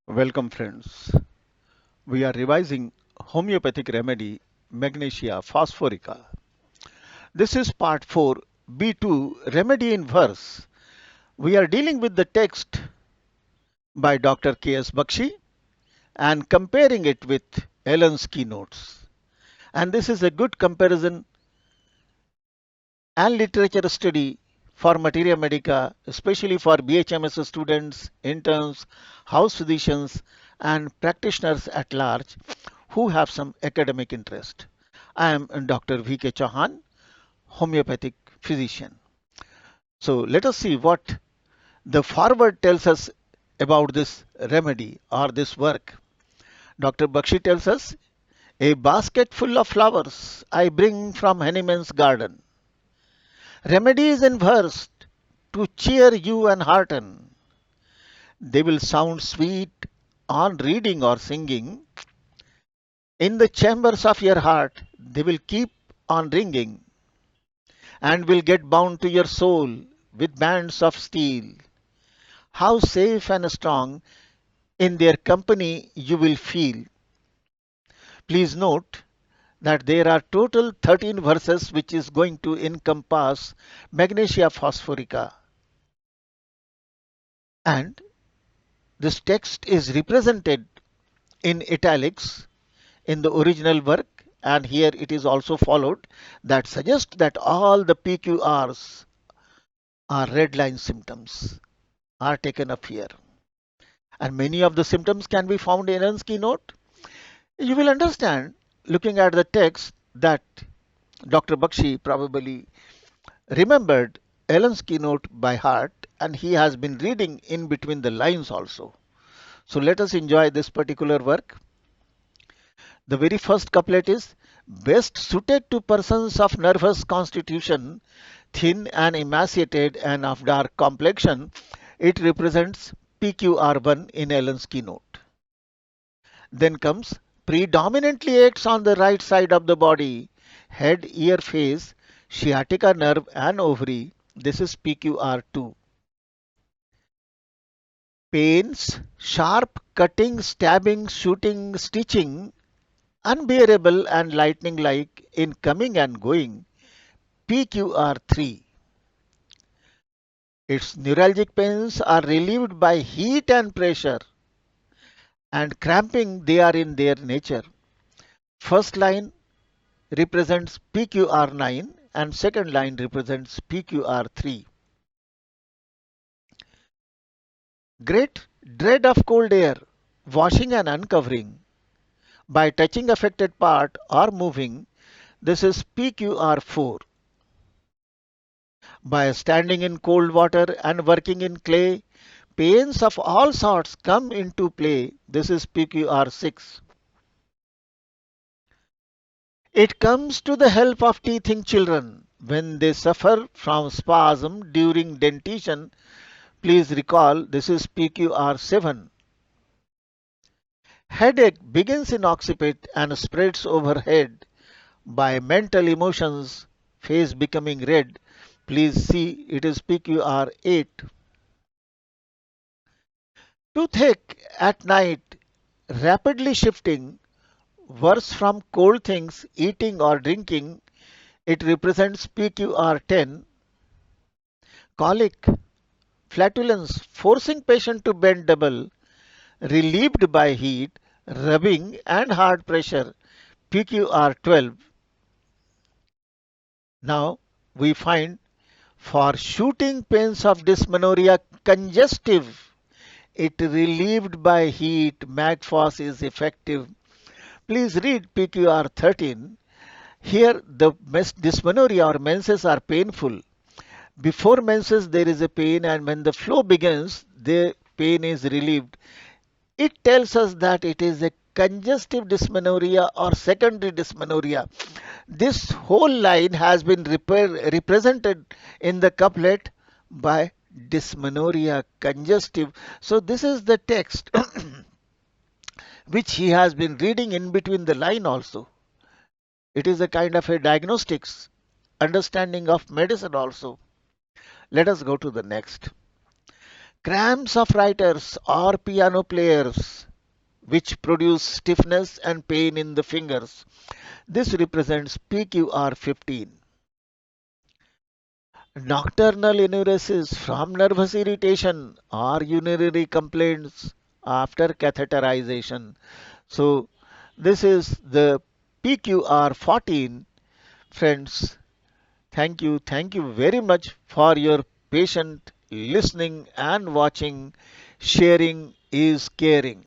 Welcome friends. We are revising homeopathic remedy Magnesia phosphorica. This is part 4B2 remedy in verse. We are dealing with the text by Dr.K.S. Bakshi and comparing it with Ellen's keynotes. And this is a good comparison and literature study for Materia Medica, especially for BHMS students, interns, house physicians, and practitioners at large who have some academic interest. I am Dr. V.K. Chauhan, homeopathic physician. So let us see what the forward tells us about this remedy or this work. Dr. Bakshi tells us, a basket full of flowers I bring from Honeyman's garden. Remedies in verse to cheer you and hearten. They will sound sweet on reading or singing. In the chambers of your heart, they will keep on ringing and will get bound to your soul with bands of steel. How safe and strong in their company you will feel. Please note that there are total 13 verses which is going to encompass Magnesia phosphorica. And this text is represented in italics in the original work, and here it is also followed that suggests that all the PQRs are red line symptoms are taken up here. And many of the symptoms can be found in Ernst's keynote. You will understand looking at the text that Dr. Bakshi probably remembered Ellen's keynote by heart and he has been reading in between the lines also. So let us enjoy this particular work. The very first couplet is best suited to persons of nervous constitution, thin and emaciated and of dark complexion. It represents PQR1 in Ellen's keynote. Then comes predominantly acts on the right side of the body, head, ear, face, sciatica nerve and ovary. This is PQR2. Pains, sharp cutting, stabbing, shooting, stitching, unbearable and lightning like in coming and going. PQR3. Its neuralgic pains are relieved by heat and pressure, and cramping they are in their nature. First line represents PQR9 and second line represents PQR3. Great dread of cold air, washing and uncovering by touching affected part or moving. This is PQR4. By standing in cold water and working in clay, pains of all sorts come into play. This is PQR6. It comes to the help of teething children when they suffer from spasm during dentition. Please recall this is PQR7. Headache begins in occiput and spreads overhead by mental emotions, face becoming red. Please see it is PQR8. Toothache at night rapidly shifting, worse from cold things, eating or drinking. It represents PQR10. Colic, flatulence, forcing patient to bend double, relieved by heat, rubbing and hard pressure. PQR12. Now we find for shooting pains of dysmenorrhea congestive, it relieved by heat, Mag Phos is effective. Please read PQR 13. Here the dysmenorrhea or menses are painful. Before menses there is a pain and when the flow begins the pain is relieved. It tells us that it is a congestive dysmenorrhea or secondary dysmenorrhea. This whole line has been represented in the couplet by dysmenorrhea congestive. So this is the text which he has been reading in between the line also. It is a kind of a diagnostics understanding of medicine also. Let us go to the next. Cramps of writers or piano players, which produce stiffness and pain in the fingers. This represents PQR15. Nocturnal enuresis from nervous irritation or urinary complaints after catheterization. So, this is the PQR14. Friends, thank you very much for your patient listening and watching. Sharing is caring.